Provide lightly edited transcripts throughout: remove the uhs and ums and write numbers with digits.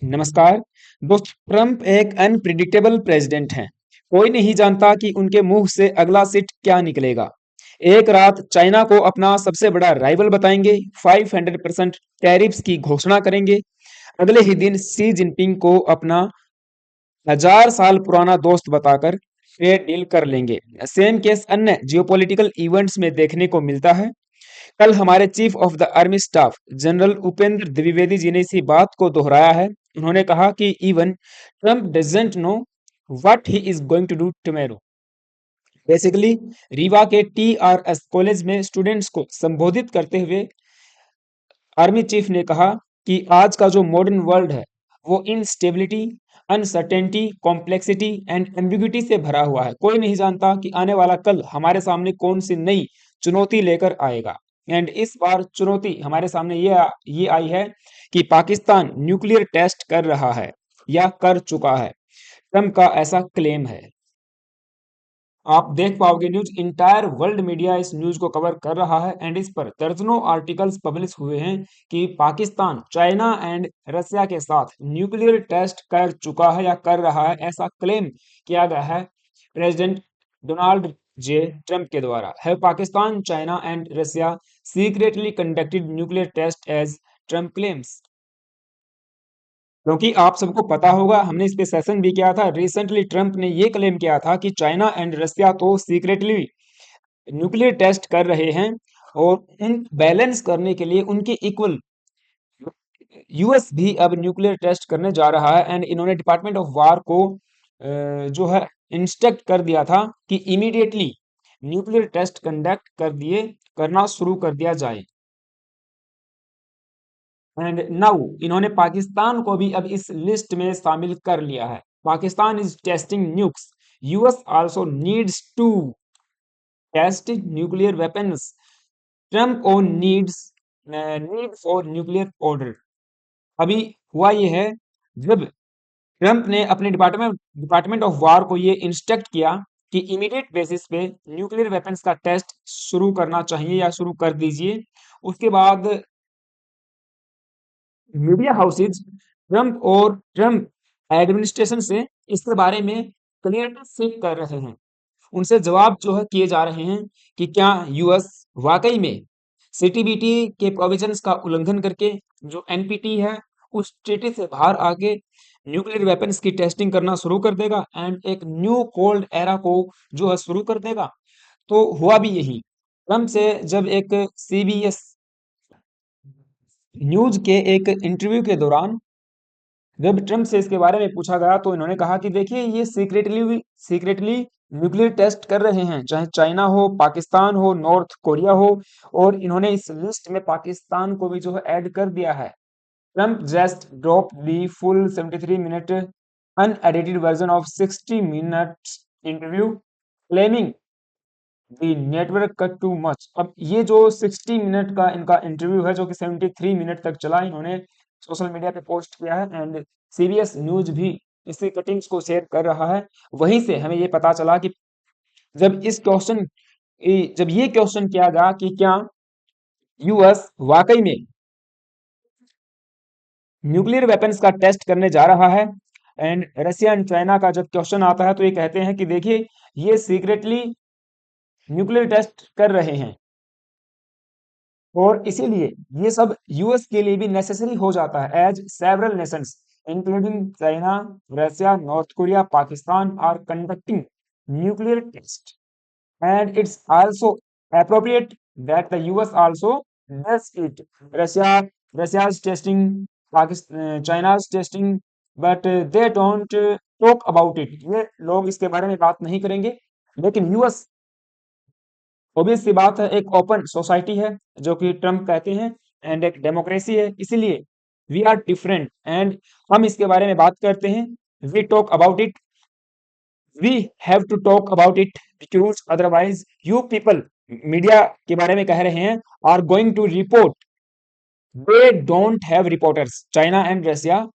नमस्कार दोस्त। ट्रंप एक अनप्रिडिक्टेबल प्रेसिडेंट हैं। कोई नहीं जानता कि उनके मुंह से अगला सिट क्या निकलेगा। एक रात चाइना को अपना सबसे बड़ा राइवल बताएंगे, 500% टैरिफ्स की घोषणा करेंगे। अगले ही दिन सी जिनपिंग को अपना 1000 साल पुराना दोस्त बताकर ट्रेड डील कर लेंगे। सेम केस अन्य जियोपॉलिटिकल इवेंट्स में देखने को मिलता है। कल हमारे chief of the army staff general Upendra Dwivedi ji ने इसी बात को दोहराया है। उन्होंने कहा कि even Trump doesn't know what he is going to do tomorrow. Basically Rewa के TRS कॉलेज में स्टूडेंट्स को संबोधित करते हुए आर्मी चीफ ने कहा कि आज का जो मॉडर्न वर्ल्ड है वो instability, uncertainty, complexity and ambiguity से भरा हुआ है। कोई नहीं जानता कि आने वाला कल हमारे सामने कौन सी नई चुनौती लेकर आएगा। एंड इस बार चुनौती हमारे सामने ये आई है कि पाकिस्तान न्यूक्लियर टेस्ट कर रहा है या कर चुका है। ट्रम्प का ऐसा क्लेम है। आप देख पाओगे न्यूज, इंटायर वर्ल्ड मीडिया इस न्यूज को कवर कर रहा है एंड इस पर दर्जनों आर्टिकल्स पब्लिश हुए हैं कि पाकिस्तान चाइना एंड रसिया के साथ न्यूक्लियर टेस्ट कर चुका है या कर रहा है, ऐसा क्लेम किया गया है प्रेसिडेंट डोनाल्ड जे ट्रंप के द्वारा। है Pakistan China and Russia secretly conducted nuclear test as Trump claims. क्योंकि आप सबको पता होगा, हमने इस पे सेशन भी किया था। रिसेंटली ट्रंप ने ये क्लेम किया था कि चाइना एंड रसिया तो सीक्रेटली न्यूक्लियर टेस्ट कर रहे हैं और उन बैलेंस करने के लिए उनके इक्वल यूएस भी अब न्यूक्लियर टेस्ट करने जा रहा है। एंड इन्होंने डिपार्टमेंट ऑफ वार को जो है इंस्ट्रक्ट कर दिया था कि इमीडिएटली न्यूक्लियर टेस्ट कंडक्ट करना शुरू कर दिया जाए। एंड नाउ इन्होंने पाकिस्तान को भी अब इस लिस्ट में शामिल कर लिया है। Pakistan is testing nukes, US also needs to test nuclear weapons, Trump on need for nuclear order. अभी हुआ ये है, जब ट्रम्प ने अपने डिपार्टमेंट ऑफ वार को ये इंस्ट्रक्ट किया कि इमीडिएट बेसिस पे न्यूक्लियर वेपन्स का टेस्ट शुरू करना चाहिए या शुरू कर दीजिए। उसके बाद मीडिया हाउसेज ट्रम्प एडमिनिस्ट्रेशन से इसके बारे में क्लियरली सीख कर रहे हैं। उनसे जवाब जो है किए जा रहे हैं कि क्या यूएस वाकई में सीटीबीटी के प्रोविजंस का उल्लंघन करके जो एनपीटी है उस ट्रीटी से बाहर आके न्यूक्लियर वेपन्स की टेस्टिंग करना शुरू कर देगा एंड एक न्यू कोल्ड एरा को जो है शुरू कर देगा। तो हुआ भी यही। ट्रम्प से जब एक सीबीएस न्यूज के एक इंटरव्यू के दौरान जब ट्रम्प से इसके बारे में पूछा गया तो इन्होंने कहा कि देखिए ये सीक्रेटली न्यूक्लियर टेस्ट कर रहे हैं, चाहे चाइना हो, पाकिस्तान हो, नॉर्थ कोरिया हो। और इन्होंने इस लिस्ट में पाकिस्तान को भी जो है ऐड कर दिया है। Trump just drop the full 73 minute unedited version of 60 minutes interview claiming the network cut too much. अब ये जो 60 मिनट का इनका इंटरव्यू है जो कि 73 मिनट तक चला, इन्होंने सोशल मीडिया पे पोस्ट किया है एंड सीबीएस न्यूज भी इसी कटिंग्स को शेयर कर रहा है। वहीं से हमें ये पता चला कि जब इस क्वेश्चन जब ये क्वेश्चन किया गया कि क्या यूएस वाकई में न्यूक्लियर वेपन्स का टेस्ट करने जा रहा है, एंड रशिया एंड चाइना का जब क्वेश्चन आता है तो ये कहते हैं कि देखिए ये सीक्रेटली न्यूक्लियर टेस्ट कर रहे हैं और इसीलिए ये सब यूएस के लिए भी नेसेसरी हो जाता है as several nations including China, Russia, North Korea, Pakistan are conducting nuclear test and it's also appropriate that the US also does it. Russia Russia's testing, Pakistan China's testing, but they don't talk about it. ये लोग इसके बारे में बात नहीं करेंगे, लेकिन US obvious सी बात है एक ओपन सोसाइटी है जो कि ट्रम्प कहते हैं एंड एक डेमोक्रेसी है, इसलिए वी आर डिफरेंट एंड हम इसके बारे में बात करते हैं। We talk about it, we have to talk about it because otherwise you people media के बारे में कह रहे हैं are going to report, they don't have reporters China and Russia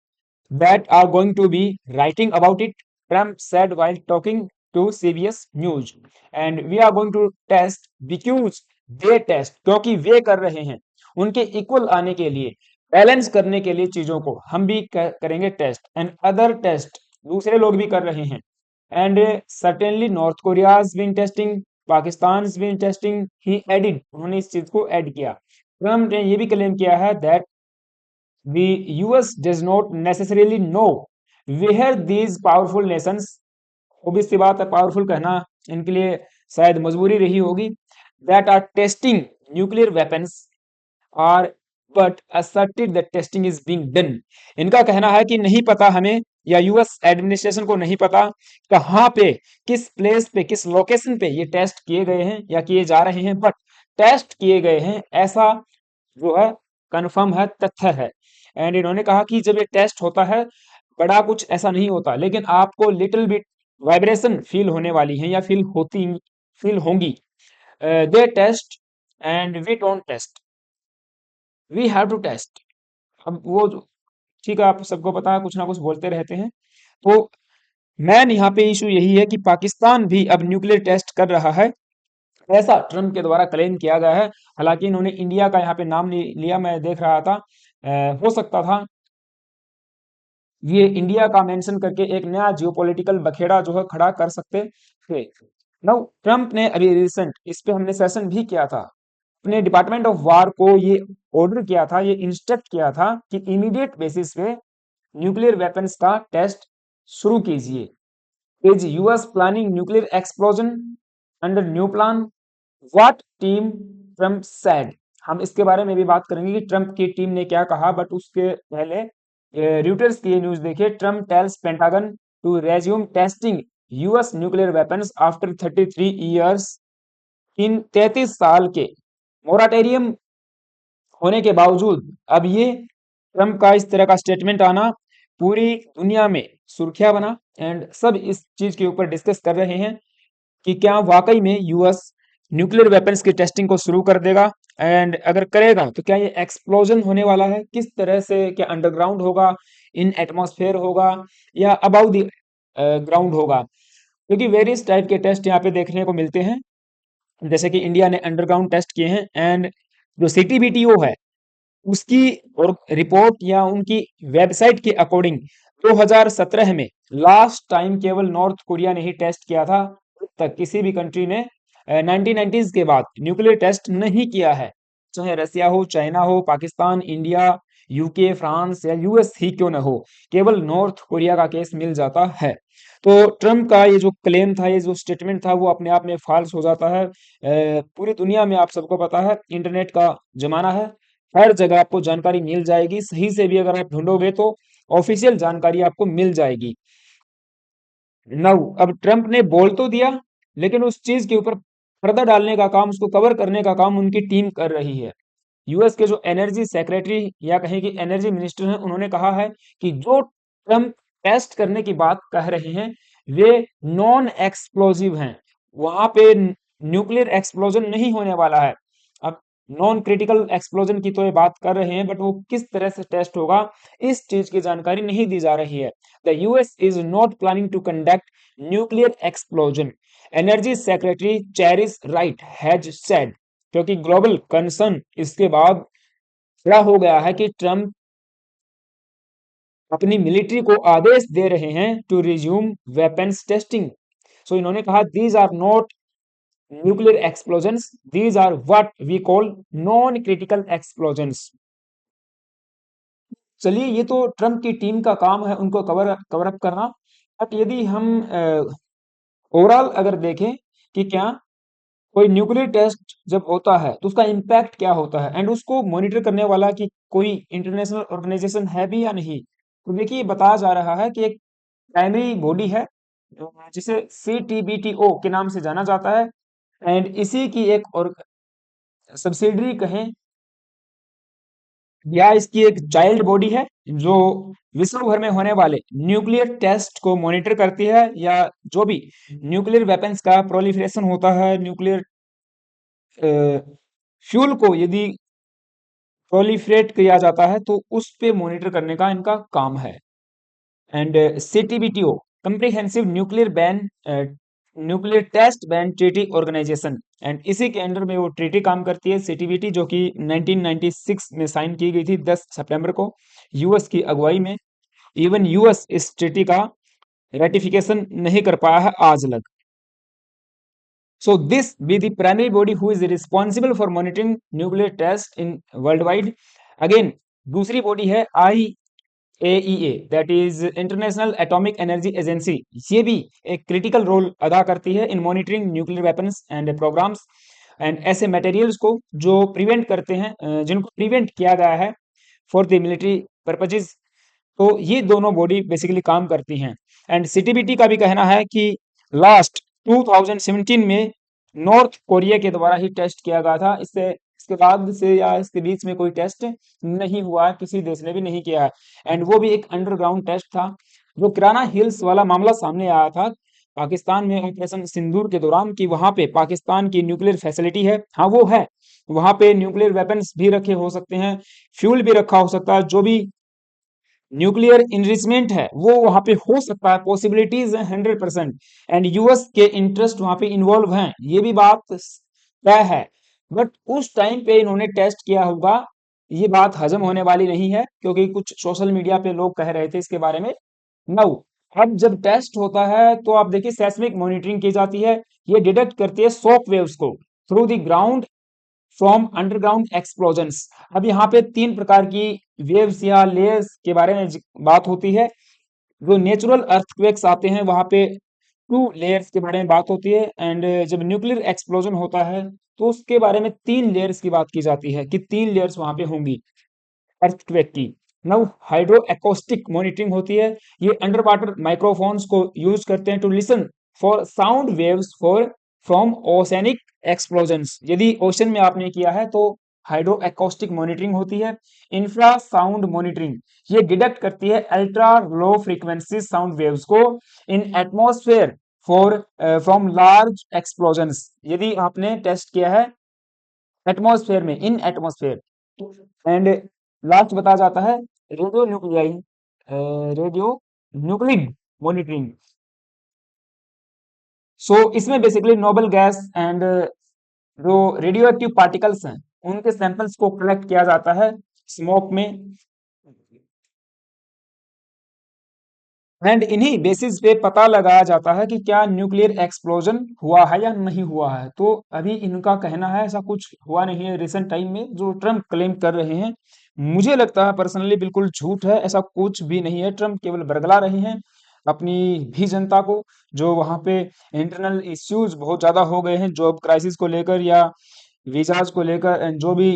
that are going to be writing about it, Trump said while talking to CBS News. And we are going to test because they test, क्योंकि वे कर रहे हैं उनके equal आने के लिए balance करने के लिए चीजों को हम भी करेंगे टेस्ट, एंड अदर टेस्ट दूसरे लोग भी कर रहे हैं, and certainly North Korea's been testing, Pakistan been testing, he added, उन्होंने इस चीज को ऐड किया। ट्रम्प ने ये भी क्लेम किया है that the US does not necessarily know where these powerful nations, obvious सी बात है पावरफुल कहना इनके लिए शायद मजबूरी रही होगी, that are testing nuclear weapons are but asserted that testing is being done। इनका कहना है कि नहीं पता हमें, या यूएस एडमिनिस्ट्रेशन को नहीं पता कहाँ पे, किस प्लेस पे, किस लोकेशन पे ये टेस्ट किए गए हैं या किए जा रहे हैं, बट टेस्ट किए गए हैं ऐसा जो है कंफर्म है, तथ्य है। एंड इन्होंने कहा कि जब ये टेस्ट होता है बड़ा कुछ ऐसा नहीं होता, लेकिन आपको लिटिल बिट वाइब्रेशन फील होने वाली है या फील होंगी। They test and we don't test, we have to test. अब वो ठीक है, आप सबको पता है कुछ ना कुछ बोलते रहते हैं। तो मैन यहाँ पे इशू यही है कि पाकिस्तान भी अब न्यूक्लियर टेस्ट कर रहा है, ऐसा ट्रम्प के द्वारा क्लेम किया गया है। हालांकि इन्होंने इंडिया का यहाँ पे नाम नहीं लिया, मैं देख रहा था, हो सकता था ये इंडिया का मेंशन करके एक नया जियोपॉलिटिकल बखेड़ा जो है खड़ा कर सकते थे। नाउ ट्रम्प ने अभी रिसेंट इस पे हमने सेशन भी किया था, अपने डिपार्टमेंट ऑफ वार को ये ऑर्डर किया था, ये इंस्ट्रक्ट किया था कि इमीडिएट बेसिस पे न्यूक्लियर वेपन्स का टेस्ट शुरू कीजिए। Is US planning nuclear explosion under new plan, what team Trump said. हम इसके बारे में भी बात करेंगे कि ट्रम्प की टीम ने क्या कहा, बट उसके पहले र्यूटर्स की ये न्यूज देखिए। Trump tells Pentagon to resume testing US nuclear weapons after 33 years. इन 33 साल के मोराटेरियम होने के बावजूद अब ये ट्रम्प का इस तरह का स्टेटमेंट आना पूरी दुनिया में सुर्खियां बना, एंड सब इस चीज के ऊपर डिस्कस कर रहे हैं कि क्या वाकई में यूएस न्यूक्लियर वेपन्स की टेस्टिंग को शुरू कर देगा, एंड अगर करेगा तो क्या ये एक्सप्लोजन होने वाला है, किस तरह से, क्या अंडरग्राउंड होगा, इन एटमॉस्फेयर होगा, या अबाउ द ग्राउंड होगा। क्योंकि वेरियस टाइप के टेस्ट यहाँ पे देखने को मिलते हैं, जैसे कि इंडिया ने अंडरग्राउंड टेस्ट किए हैं, एंड जो सीटीबीटीओ है उसकी और रिपोर्ट या उनकी वेबसाइट के अकॉर्डिंग 2017 में लास्ट टाइम केवल नॉर्थ कोरिया ने ही टेस्ट किया था, अब तक किसी भी कंट्री ने 1990s के बाद न्यूक्लियर टेस्ट नहीं किया है, चाहे रसिया हो, चाइना हो, पाकिस्तान, इंडिया, यूके, फ्रांस या यूएस ही क्यों ना हो, केवल नॉर्थ कोरिया का केस मिल जाता है। तो ट्रम्प का ये जो क्लेम था, ये जो स्टेटमेंट था, वो अपने आप में फॉल्स हो जाता है। पूरी दुनिया में आप सबको पता है इंटरनेट का जमाना है, हर जगह आपको जानकारी मिल जाएगी, सही से भी अगर आप ढूंढोगे तो ऑफिशियल जानकारी आपको मिल जाएगी। नाउ अब ट्रम्प ने बोल तो दिया, लेकिन उस चीज के ऊपर पर्दा डालने का काम, उसको कवर करने का काम उनकी टीम कर रही है। यूएस के जो एनर्जी सेक्रेटरी या कहें कि एनर्जी मिनिस्टर हैं, उन्होंने कहा है कि जो ट्रम्प टेस्ट करने की बात कह रहे हैं वे नॉन एक्सप्लोजिव हैं, वहां पे न्यूक्लियर एक्सप्लोजन नहीं होने वाला है। अब नॉन क्रिटिकल एक्सप्लोजन की तो ये बात कर रहे हैं, बट वो किस तरह से टेस्ट होगा इस चीज की जानकारी नहीं दी जा रही है। The US is not planning to conduct nuclear explosion, energy secretary Chris Wright has said. क्योंकि ग्लोबल कंसर्न इसके बाद खड़ा हो गया है कि ट्रम्प अपनी मिलिट्री को आदेश दे रहे हैं to resume weapons testing. So इन्होंने कहा these are not nuclear explosions, these are what we call non critical explosions. चलिए, ये तो ट्रम्प की टीम का काम है उनको कवर अप करना, बट यदि हम ओवरऑल अगर देखें कि क्या कोई न्यूक्लियर टेस्ट जब होता है तो उसका इम्पैक्ट क्या होता है, एंड उसको मॉनिटर करने वाला कि कोई इंटरनेशनल ऑर्गेनाइजेशन है भी या नहीं, तो देखिए बताया जा रहा है कि एक प्राइमरी बॉडी है जिसे सीटीबीटीओ के नाम से जाना जाता है, एंड इसी की एक और सब्सिडरी कहें या इसकी एक चाइल्ड बॉडी है जो विश्व भर में होने वाले न्यूक्लियर टेस्ट को मॉनिटर करती है, या जो भी न्यूक्लियर वेपन्स का प्रोलिफरेशन होता है, न्यूक्लियर फ्यूल को यदि प्रोलिफरेट किया जाता है तो उस पे मॉनिटर करने का इनका काम है। And CTBTO comprehensive nuclear test ban treaty organization, and इसी के अंडर में वो ट्रीटी काम करती है, सीटीबीटी, जो कि 1996 में साइन की गई थी 10 सितंबर को यूएस की अगुवाई में। इवन यूएस इस ट्रीटी का रेटिफिकेशन नहीं कर पाया है आज लग। So this be the primary body who is responsible for monitoring nuclear test in worldwide. Again, दूसरी बॉडी है IAEA, that is International Atomic Energy Agency. ये भी एक क्रिटिकल रोल अदा करती है in monitoring nuclear weapons and programmes and ऐसे materials को जो प्रिवेंट करते हैं, जिनको प्रिवेंट किया गया है फॉर द मिलिट्री पर्पजेज। तो ये दोनों बॉडी बेसिकली काम करती हैं। एंड सीटीबीटी का भी कहना है कि लास्ट 2017 में नॉर्थ कोरिया के द्वारा ही टेस्ट किया गया था, इसके बाद से या इसके बीच में कोई टेस्ट नहीं हुआ है, किसी देश ने भी नहीं किया है। एंड वो भी एक अंडरग्राउंड टेस्ट था। जो किराना हिल्स वाला मामला सामने आया था पाकिस्तान में ऑपरेशन सिंदूर के दौरान, कि वहां पे पाकिस्तान की न्यूक्लियर फैसिलिटी है, हाँ वो है, वहां पे न्यूक्लियर वेपन्स भी रखे हो सकते हैं, फ्यूल भी रखा हो सकता है, जो भी न्यूक्लियर इनरिचमेंट है वो वहां पे हो सकता है, पॉसिबिलिटीज है 100%। एंड यूएस के इंटरेस्ट वहां पे इन्वॉल्व हैं, ये भी बात तय है। बट उस टाइम पे इन्होंने टेस्ट किया होगा, ये बात हजम होने वाली नहीं है, क्योंकि कुछ सोशल मीडिया पे लोग कह रहे थे इसके बारे में। नाउ अब जब टेस्ट होता है तो आप देखिए सेस्मिक मॉनिटरिंग की जाती है, ये डिटेक्ट करती है शॉक वेव्स को through the ground from underground explosions. अब यहाँ पे तीन प्रकार की वेव्स या लेयर्स के बारे में बात होती है। जो नेचुरल अर्थक्वेक्स आते हैं वहां पे टू लेयर्स के बारे में बात होती है, एंड जब न्यूक्लियर एक्सप्लोजन होता है तो उसके बारे में तीन लेयर्स की बात की जाती है, कि तीन लेयर्स वहां पे होंगी अर्थक्वेक की। नाउ हाइड्रो एक्रोस्टिक मॉनिटरिंग होती है, ये अंडर वाटर माइक्रोफोन्स को यूज करते हैं to listen for sound waves for from oceanic explosions. यदि ओशन में आपने किया है तो हाइड्रो एक्रोस्टिक मॉनिटरिंग होती है। इंफ्रा साउंड मॉनिटरिंग, ये डिटेक्ट करती है ultra low frequency sound waves को in atmosphere for from large explosions. यदि आपने टेस्ट किया है एटमॉस्फेयर में, इन एटमॉस्फेयर। एंड लास्ट बताया जाता है रेडियो न्यूक्लियाई रेडियो न्यूक्लिड मॉनिटरिंग। सो इसमें बेसिकली नोबल गैस एंड जो रेडियो एक्टिव पार्टिकल्स हैं उनके सैंपल्स को कलेक्ट किया जाता है स्मोक में, एंड इन्हीं बेसिस पे पता लगाया जाता है कि क्या न्यूक्लियर एक्सप्लोजन हुआ है या नहीं हुआ है। तो अभी इनका कहना है ऐसा कुछ हुआ नहीं है रिसेंट टाइम में, जो ट्रम्प क्लेम कर रहे हैं। मुझे लगता है पर्सनली बिल्कुल झूठ है, ऐसा कुछ भी नहीं है। ट्रम्प केवल बरगला रहे हैं अपनी भी जनता को, जो वहां पे इंटरनल इश्यूज बहुत ज्यादा हो गए हैं जॉब क्राइसिस को लेकर या वीजाज को लेकर, एंड जो भी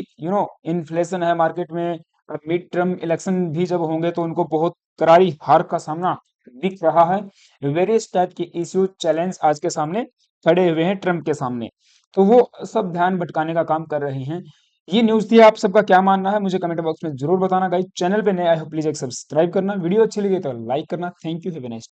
इन्फ्लेशन है मार्केट में। अब मिड टर्म इलेक्शन भी जब होंगे तो उनको बहुत करारी हार का सामना दिख रहा है। वेरियस टाइप के इश्यू चैलेंज आज के सामने खड़े हुए हैं ट्रम्प के सामने, तो वो सब ध्यान भटकाने का काम कर रहे हैं। ये न्यूज़ थी, आप सबका क्या मानना है मुझे कमेंट बॉक्स में जरूर बताना गाइस। चैनल पे नए आए हो प्लीज एक सब्सक्राइब करना, वीडियो अच्छी लगी तो लाइक करना। Thank you, have a nice